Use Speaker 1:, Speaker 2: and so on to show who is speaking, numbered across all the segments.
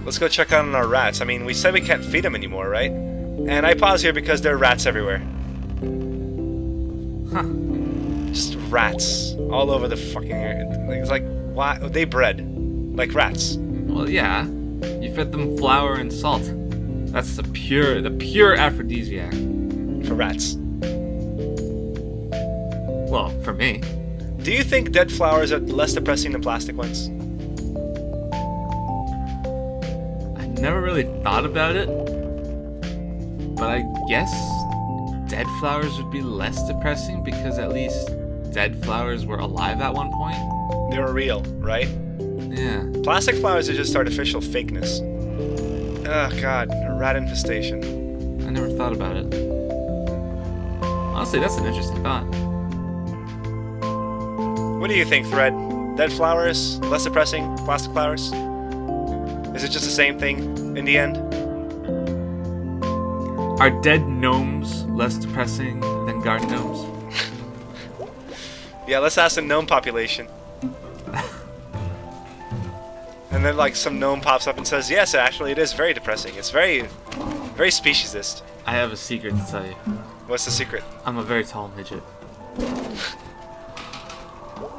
Speaker 1: Let's go check on our rats. I mean, we said we can't feed them anymore, right? And I pause here because there are rats everywhere.
Speaker 2: Huh.
Speaker 1: Just rats all over the fucking area. It's like, why? They bred like rats.
Speaker 2: Well, yeah. You fed them flour and salt. That's the pure aphrodisiac.
Speaker 1: For rats.
Speaker 2: Well, for me.
Speaker 1: Do you think dead flowers are less depressing than plastic ones?
Speaker 2: I never really thought about it. But I guess dead flowers would be less depressing because at least dead flowers were alive at one point.
Speaker 1: They were real, right?
Speaker 2: Yeah.
Speaker 1: Plastic flowers are just artificial fakeness. Oh god, a rat infestation.
Speaker 2: I never thought about it. Honestly, that's an interesting thought.
Speaker 1: What do you think, Thread? Dead flowers, less depressing, plastic flowers? Is it just the same thing in the end?
Speaker 2: Are dead gnomes less depressing than garden gnomes?
Speaker 1: Yeah, let's ask the gnome population. And then like some gnome pops up and says, yes, actually it is very depressing. It's very speciesist.
Speaker 2: I have a secret to tell you.
Speaker 1: What's the secret?
Speaker 2: I'm a very tall midget.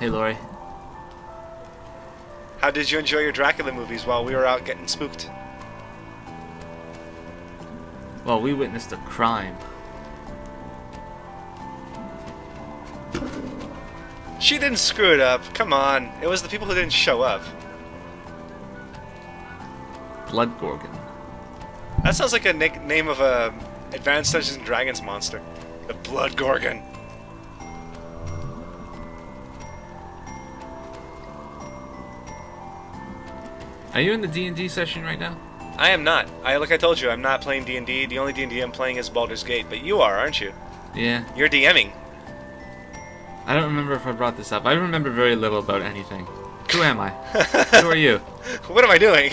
Speaker 2: Hey, Lori.
Speaker 1: How did you enjoy your Dracula movies while we were out getting spooked?
Speaker 2: Well, we witnessed a crime.
Speaker 1: She didn't screw it up. Come on. It was the people who didn't show up.
Speaker 2: Blood Gorgon.
Speaker 1: That sounds like a name of a Advanced Dungeons & Dragons monster. The Blood Gorgon.
Speaker 2: Are you in the D&D session right now?
Speaker 1: I am not. Like I told you, I'm not playing D&D. The only D&D I'm playing is Baldur's Gate. But you are, aren't you?
Speaker 2: Yeah.
Speaker 1: You're DMing.
Speaker 2: I don't remember if I brought this up. I remember very little about anything. Who am I? Who are you?
Speaker 1: What am I doing?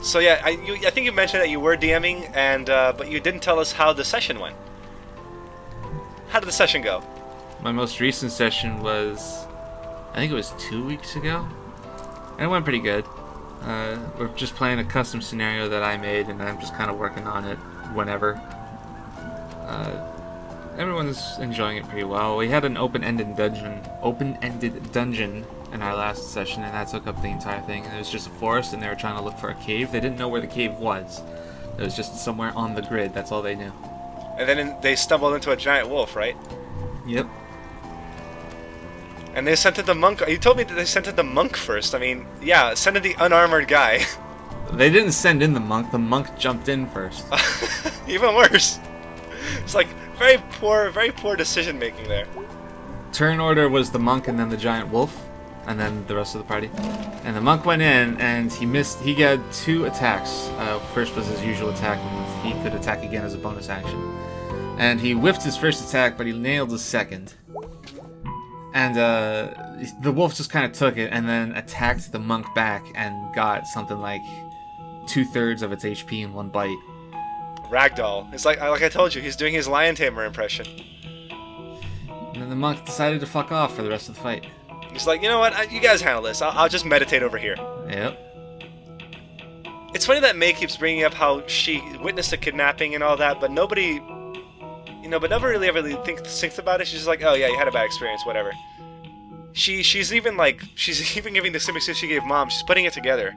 Speaker 1: So yeah, I think you mentioned that you were DMing, and but you didn't tell us how the session went. How did the session go?
Speaker 2: My most recent session was, I think it was 2 weeks ago. And it went pretty good. We're just playing a custom scenario that I made, and I'm just kind of working on it whenever. Everyone's enjoying it pretty well. We had an open-ended dungeon in our last session, and that took up the entire thing. It was just a forest, and they were trying to look for a cave. They didn't know where the cave was. It was just somewhere on the grid. That's all they knew.
Speaker 1: And then they stumbled into a giant wolf, right?
Speaker 2: Yep.
Speaker 1: And they sent in the monk. You told me that they sent in the monk first. I mean, yeah, send in the unarmored guy.
Speaker 2: They didn't send in the monk. The monk jumped in first.
Speaker 1: Even worse. It's like very poor decision making there.
Speaker 2: Turn order was the monk and then the giant wolf, and then the rest of the party. And the monk went in and he missed. He got 2 attacks. First was his usual attack, and he could attack again as a bonus action. And he whiffed his first attack, but he nailed his second. And the wolf just kind of took it and then attacked the monk back and got something like 2/3 of its HP in one bite.
Speaker 1: Ragdoll. It's like I told you, he's doing his lion tamer impression.
Speaker 2: And then the monk decided to fuck off for the rest of the fight.
Speaker 1: He's like, you know what? You guys handle this. I'll just meditate over here.
Speaker 2: Yep.
Speaker 1: It's funny that May keeps bringing up how she witnessed a kidnapping and all that, but nobody, but never really ever thinks about it. She's just like, oh yeah, you had a bad experience, whatever. She's even giving the same excuse she gave Mom. She's putting it together.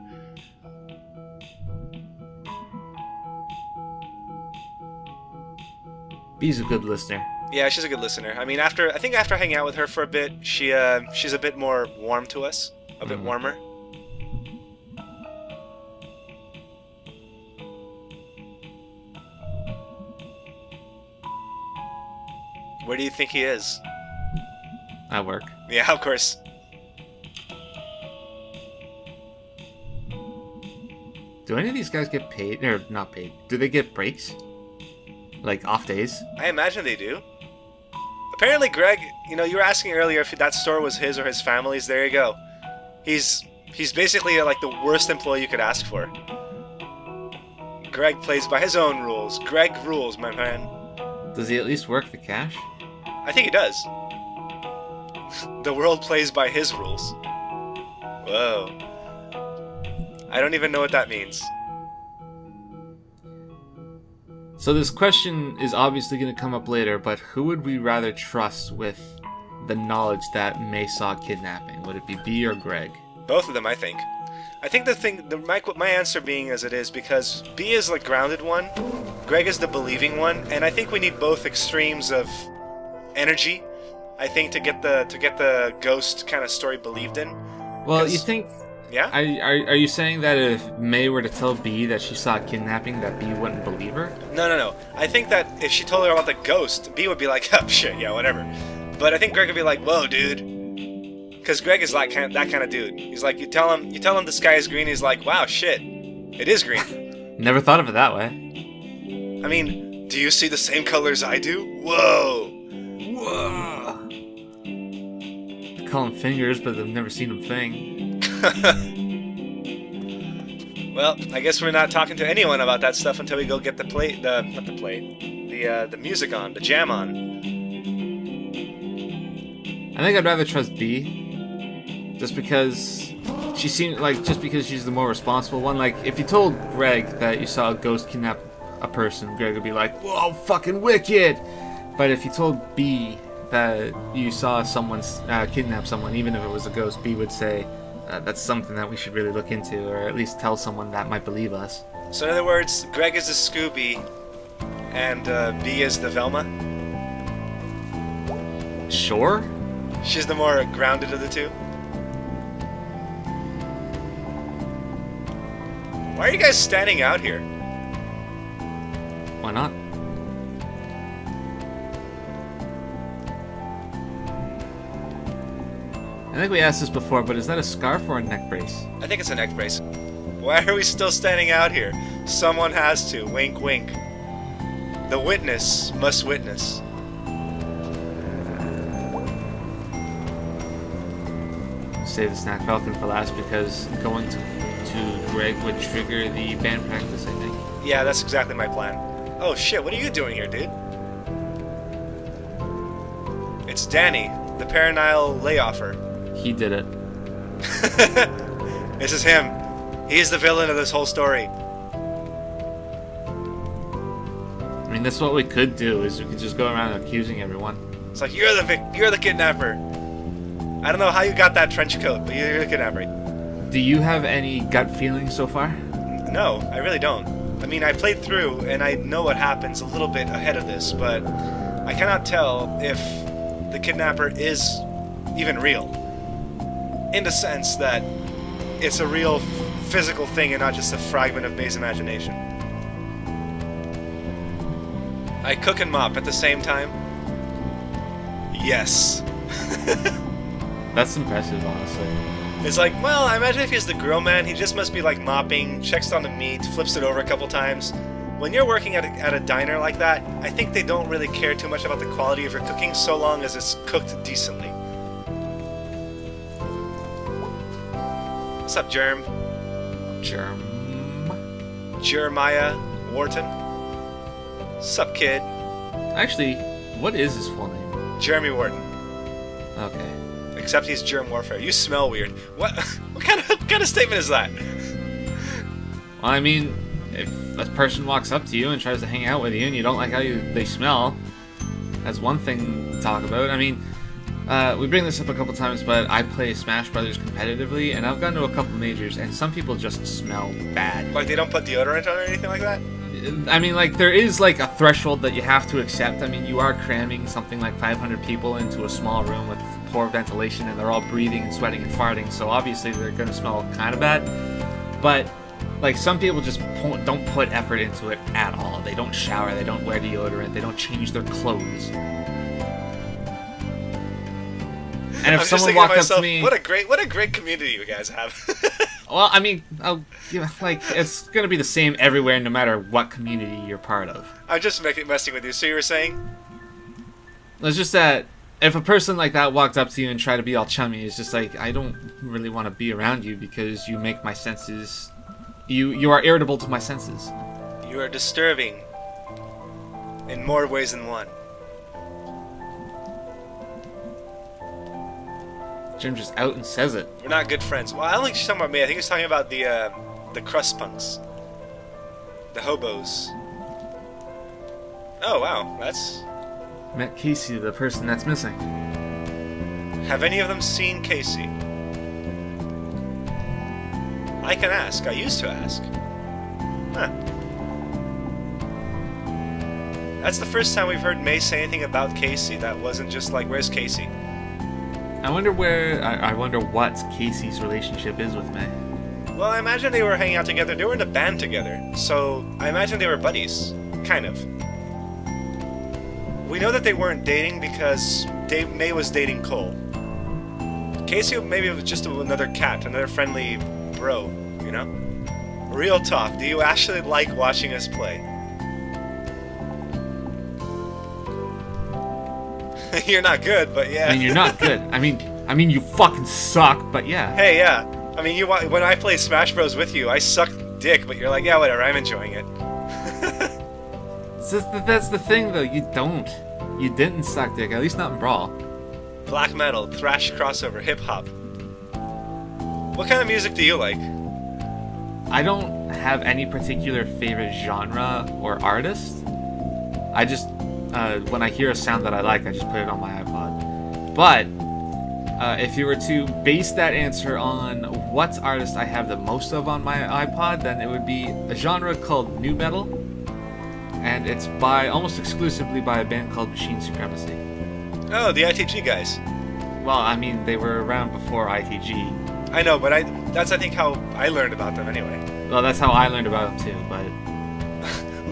Speaker 2: Bee's a good listener.
Speaker 1: Yeah, she's a good listener. I mean, I think after hanging out with her for a bit, she's a bit more warm to us, a bit warmer. Where do you think he is?
Speaker 2: At work.
Speaker 1: Yeah, of course.
Speaker 2: Do any of these guys get paid? Or not paid. Do they get breaks? Like off days?
Speaker 1: I imagine they do. Apparently, Greg, you were asking earlier if that store was his or his family's. There you go. He's basically like the worst employee you could ask for. Greg plays by his own rules. Greg rules, my man.
Speaker 2: Does he at least work the cash?
Speaker 1: I think he does. The world plays by his rules. Whoa. I don't even know what that means.
Speaker 2: So this question is obviously going to come up later, but who would we rather trust with the knowledge that May saw kidnapping? Would it be B or Greg?
Speaker 1: Both of them, I think. I think my answer being as it is because B is the grounded one, Greg is the believing one, and I think we need both extremes of energy. I think to get the ghost kind of story believed in.
Speaker 2: Well, you think?
Speaker 1: Yeah.
Speaker 2: Are you saying that if May were to tell B that she saw kidnapping, that B wouldn't believe her?
Speaker 1: No. I think that if she told her about the ghost, B would be like, oh, shit, yeah, whatever. But I think Greg would be like, whoa, dude. Because Greg is like that kind of dude. He's like, you tell him the sky is green, he's like, wow, shit, it is green.
Speaker 2: Never thought of it that way.
Speaker 1: I mean, do you see the same colors I do? Whoa.
Speaker 2: They call them fingers, but they've never seen them thing.
Speaker 1: Well, I guess we're not talking to anyone about that stuff until we go get the music on, the jam on.
Speaker 2: I think I'd rather trust B. Just because she's the more responsible one. Like, if you told Greg that you saw a ghost kidnap a person, Greg would be like, whoa, fucking wicked! But if you told B that you saw someone kidnap someone, even if it was a ghost, B would say, that's something that we should really look into, or at least tell someone that might believe us.
Speaker 1: So in other words, Greg is the Scooby, and B is the Velma?
Speaker 2: Sure?
Speaker 1: She's the more grounded of the two? Why are you guys standing out here?
Speaker 2: Why not? I think we asked this before, but is that a scarf or a neck brace?
Speaker 1: I think it's a neck brace. Why are we still standing out here? Someone has to. Wink, wink. The witness must witness.
Speaker 2: Save the snack falcon for last because going to Greg would trigger the band practice, I think.
Speaker 1: Yeah, that's exactly my plan. Oh shit, what are you doing here, dude? It's Danny, the Paranile layoffer.
Speaker 2: He did it.
Speaker 1: This is him. He's the villain of this whole story.
Speaker 2: I mean, that's what we could do, is we could just go around accusing everyone.
Speaker 1: It's like, you're the kidnapper. I don't know how you got that trench coat, but you're the kidnapper.
Speaker 2: Do you have any gut feelings so far?
Speaker 1: No, I really don't. I mean, I played through, and I know what happens a little bit ahead of this, but I cannot tell if the kidnapper is even real. In the sense that it's a real physical thing and not just a fragment of May's imagination. I cook and mop at the same time? Yes.
Speaker 2: That's impressive, honestly.
Speaker 1: It's like, well, I imagine if he's the grill man, he just must be like mopping, checks on the meat, flips it over a couple times. When you're working at a diner like that, I think they don't really care too much about the quality of your cooking so long as it's cooked decently. What's up, Germ? Jeremiah Wharton. Sup, kid?
Speaker 2: Actually, what is his full name?
Speaker 1: Jeremy Wharton.
Speaker 2: Okay.
Speaker 1: Except he's germ warfare. You smell weird. What? What kind of statement is that?
Speaker 2: Well, I mean, if a person walks up to you and tries to hang out with you and you don't like how they smell, that's one thing to talk about. I mean, we bring this up a couple times, but I play Smash Brothers competitively, and I've gone to a couple majors, and some people just smell bad.
Speaker 1: Like they don't put deodorant on or anything like that?
Speaker 2: I mean, like, there is, like, a threshold that you have to accept. I mean, you are cramming something like 500 people into a small room with poor ventilation, and they're all breathing and sweating and farting, so obviously they're going to smell kind of bad. But, like, some people just don't put effort into it at all. They don't shower, they don't wear deodorant, they don't change their clothes. And if someone walked up to me...
Speaker 1: What a great community you guys have.
Speaker 2: Well, I mean, like, it's going to be the same everywhere no matter what community you're part of.
Speaker 1: I'm just messing with you. So you were saying?
Speaker 2: It's just that if a person like that walked up to you and tried to be all chummy, it's just like, I don't really want to be around you because you make my senses... You are irritable to my senses.
Speaker 1: You are disturbing in more ways than one.
Speaker 2: Jim just out and says it.
Speaker 1: We're not good friends. Well, I don't think she's talking about me. I think he's talking about the the crust punks. The hobos. Oh, wow. That's...
Speaker 2: Met Casey, the person that's missing.
Speaker 1: Have any of them seen Casey? I can ask. I used to ask. Huh. That's the first time we've heard May say anything about Casey that wasn't just like, where's Casey?
Speaker 2: I wonder I wonder what Casey's relationship is with May.
Speaker 1: Well, I imagine they were hanging out together. They were in a band together. So, I imagine they were buddies. Kind of. We know that they weren't dating because May was dating Cole. Casey maybe was just another cat, another friendly bro, you know? Real talk, do you actually like watching us play? You're not good, but yeah.
Speaker 2: I mean, you're not good. I mean, you fucking suck, but yeah.
Speaker 1: Hey, yeah. I mean, when I play Smash Bros with you, I suck dick, but you're like, yeah, whatever, I'm enjoying it.
Speaker 2: That's the thing, though. You don't. You didn't suck dick, at least not in Brawl.
Speaker 1: Black metal, thrash crossover, hip hop. What kind of music do you like?
Speaker 2: I don't have any particular favorite genre or artist. I just, when I hear a sound that I like, I just put it on my iPod. But, if you were to base that answer on what artist I have the most of on my iPod, then it would be a genre called nu metal. And it's almost exclusively by a band called Machine Supremacy.
Speaker 1: Oh, the ITG guys.
Speaker 2: Well, I mean, they were around before ITG.
Speaker 1: I know, but that's I think how I learned about them anyway.
Speaker 2: Well, that's how I learned about them too, but...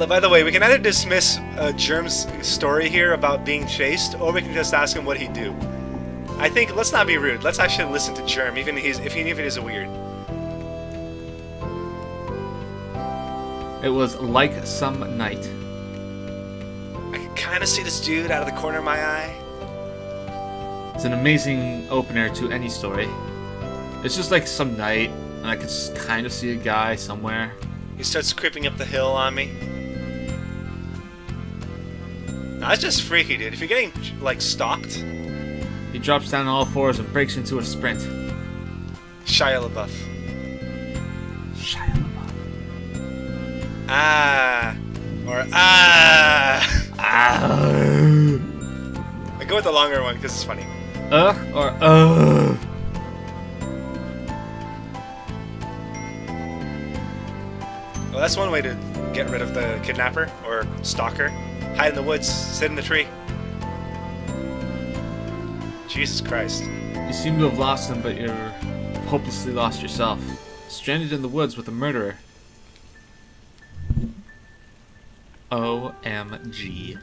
Speaker 1: By the way, we can either dismiss Germ's story here about being chased, or we can just ask him what he'd do. I think, let's not be rude, let's actually listen to Germ, even if he is a weird.
Speaker 2: It was like some night.
Speaker 1: I can kind of see this dude out of the corner of my eye.
Speaker 2: It's an amazing opener to any story. It's just like some night, and I could kind of see a guy somewhere.
Speaker 1: He starts creeping up the hill on me. Nah, that's just freaky, dude. If you're getting, like, stalked...
Speaker 2: He drops down on all fours and breaks into a sprint.
Speaker 1: Shia LaBeouf.
Speaker 2: Shia LaBeouf.
Speaker 1: Ah. Or ah.
Speaker 2: Ah.
Speaker 1: I go with the longer one because it's funny.
Speaker 2: Or
Speaker 1: Well, that's one way to get rid of the kidnapper or stalker. Hide in the woods, sit in the tree. Jesus Christ.
Speaker 2: You seem to have lost him, but you're hopelessly lost yourself. Stranded in the woods with a murderer. OMG.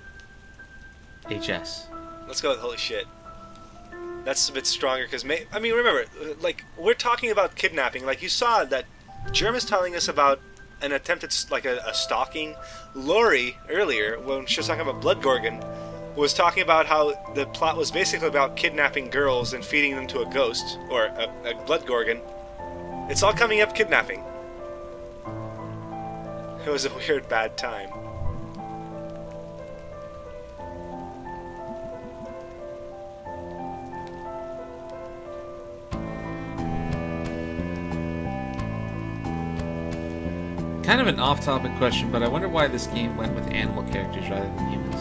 Speaker 2: HS.
Speaker 1: Let's go with holy shit. That's a bit stronger because, I mean, remember, like, we're talking about kidnapping. Like, you saw that Germ is telling us about an attempted, like, a stalking. Lori, earlier, when she was talking about Blood Gorgon, was talking about how the plot was basically about kidnapping girls and feeding them to a ghost, or a Blood Gorgon. It's all coming up kidnapping. It was a weird, bad time.
Speaker 2: Kind of an off-topic question, but I wonder why this game went with animal characters rather than humans.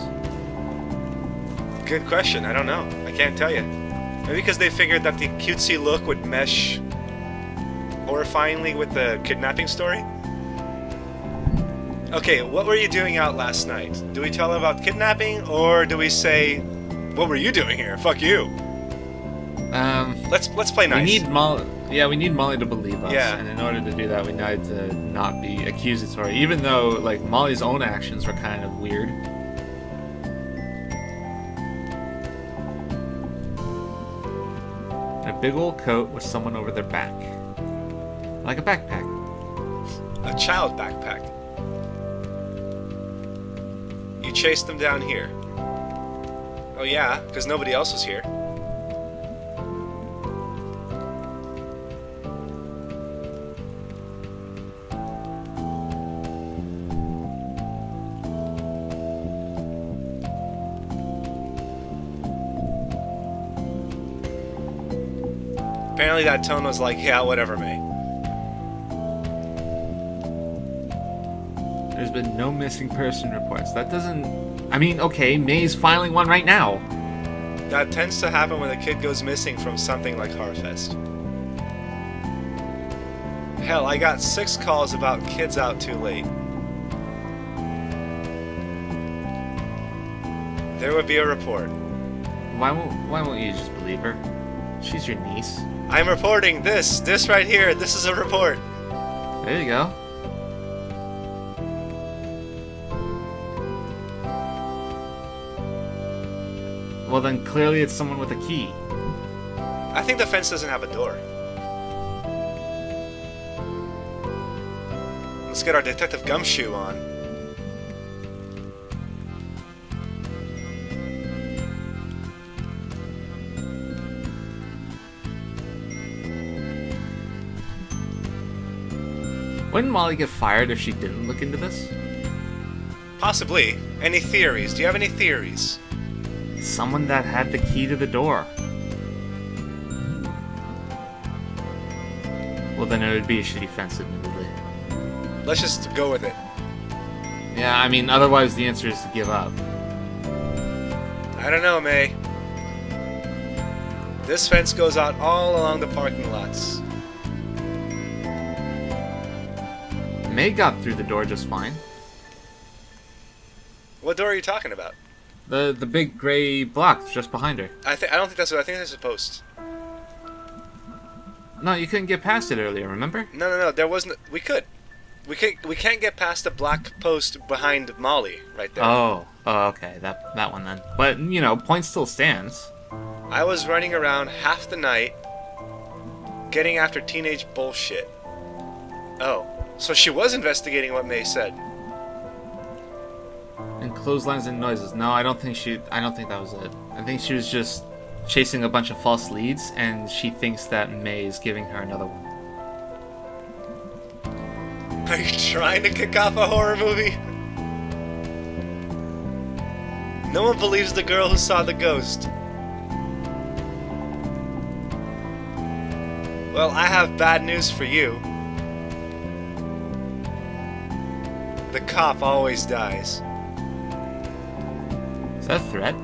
Speaker 1: Good question. I don't know. I can't tell you. Maybe because they figured that the cutesy look would mesh horrifyingly with the kidnapping story? Okay, what were you doing out last night? Do we tell them about kidnapping, or do we say, what were you doing here? Fuck you. Let's play nice.
Speaker 2: We need Molly. Yeah, we need Molly to believe us.
Speaker 1: Yeah.
Speaker 2: And in order to do that, we need to not be accusatory, even though like Molly's own actions were kind of weird. A big old coat with someone over their back, like a backpack.
Speaker 1: A child backpack. You chased them down here. Oh yeah, because nobody else was here. Apparently that tone was like, yeah, whatever, May.
Speaker 2: been no missing person reports. That doesn't... I mean, okay, May's filing one right now.
Speaker 1: That tends to happen when a kid goes missing from something like Harfest. Hell, I got 6 calls about kids out too late. There would be a report.
Speaker 2: Why won't you just believe her? She's your niece.
Speaker 1: I'm reporting this right here. This is a report.
Speaker 2: There you go. Well, then clearly it's someone with a key.
Speaker 1: I think the fence doesn't have a door. Let's get our Detective Gumshoe on.
Speaker 2: Wouldn't Molly get fired if she didn't look into this?
Speaker 1: Possibly. Any theories? Do you have any theories?
Speaker 2: Someone that had the key to the door. Well, then it would be a shitty fence, admittedly.
Speaker 1: Let's just go with it.
Speaker 2: Yeah, I mean, otherwise the answer is to give up.
Speaker 1: I don't know, May. This fence goes out all along the parking lots.
Speaker 2: May got through the door just fine.
Speaker 1: What door are you talking about?
Speaker 2: The big gray block just behind her.
Speaker 1: I don't think that's what I think that's a post.
Speaker 2: No, you couldn't get past it earlier, remember?
Speaker 1: No. There wasn't. We could. We can't get past the black post behind Molly right there.
Speaker 2: Oh, okay, that one then. But you know, point still stands.
Speaker 1: I was running around half the night, getting after teenage bullshit. Oh, so she was investigating what May said.
Speaker 2: And clotheslines and noises. No, I don't think that was it. I think she was just chasing a bunch of false leads, and she thinks that May is giving her another one.
Speaker 1: Are you trying to kick off a horror movie? No one believes the girl who saw the ghost. Well, I have bad news for you. The cop always dies.
Speaker 2: Is that a threat?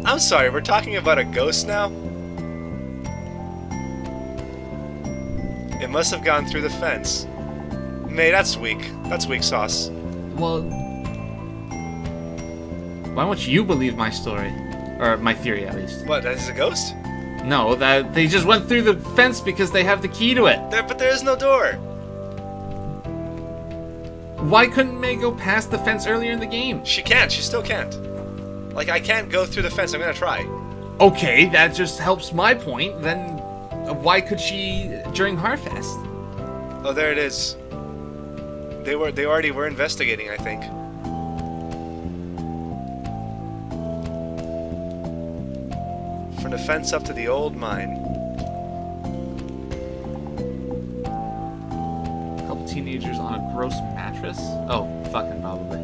Speaker 1: I'm sorry, we're talking about a ghost now? It must have gone through the fence. May, that's weak. That's weak sauce.
Speaker 2: Well, why won't you believe my story? Or my theory, at least.
Speaker 1: What, that is a ghost?
Speaker 2: No, that they just went through the fence because they have the key to it.
Speaker 1: But there is no door.
Speaker 2: Why couldn't May go past the fence earlier in the game?
Speaker 1: She can't. She still can't. Like, I can't go through the fence. I'm gonna try.
Speaker 2: Okay, that just helps my point. Then why could she during Harfest?
Speaker 1: Oh, there it is. They already were investigating, I think. From the fence up to the old mine.
Speaker 2: A couple teenagers on a gross mattress? Oh, fucking probably.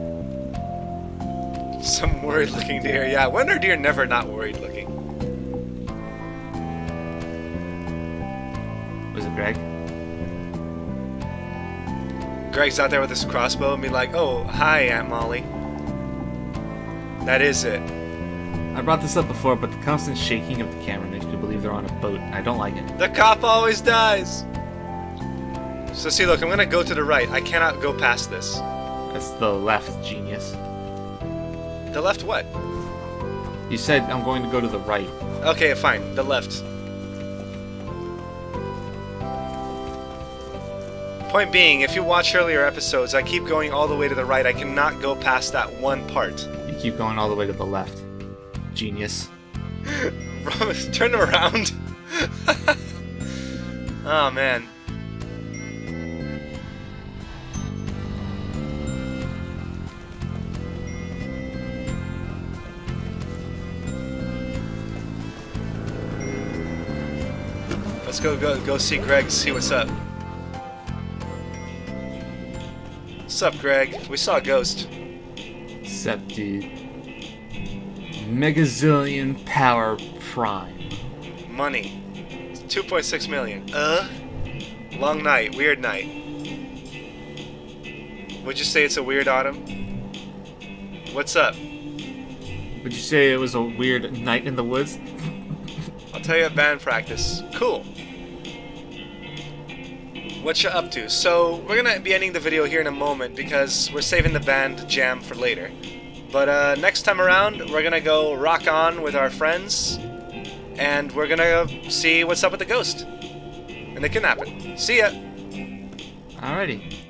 Speaker 1: Some worried-looking deer. Yeah, when are deer never not worried-looking?
Speaker 2: Was it Greg?
Speaker 1: Greg's out there with his crossbow and be like, "Oh, hi, Aunt Molly." That is it.
Speaker 2: I brought this up before, but the constant shaking of the camera makes me believe they're on a boat, and I don't like it.
Speaker 1: The cop always dies. So see, look, I'm gonna go to the right. I cannot go past this.
Speaker 2: That's the left, genius.
Speaker 1: The left what?
Speaker 2: You said I'm going to go to the right.
Speaker 1: Okay, fine. The left. Point being, if you watch earlier episodes, I keep going all the way to the right. I cannot go past that one part.
Speaker 2: You keep going all the way to the left. Genius.
Speaker 1: Turn around. Oh, man. Let's go see Greg, see what's up. What's up, Greg? We saw a ghost.
Speaker 2: Sup, dude. Megazillion Power Prime.
Speaker 1: Money. 2.6 million. Long night. Weird night. Would you say it's a weird autumn? What's up?
Speaker 2: Would you say it was a weird night in the woods?
Speaker 1: I'll tell you at band practice. Cool. What you up to? So, we're gonna be ending the video here in a moment because we're saving the band jam for later. But next time around, we're gonna go rock on with our friends, and we're gonna see what's up with the ghost and the kidnapping. See ya!
Speaker 2: Alrighty.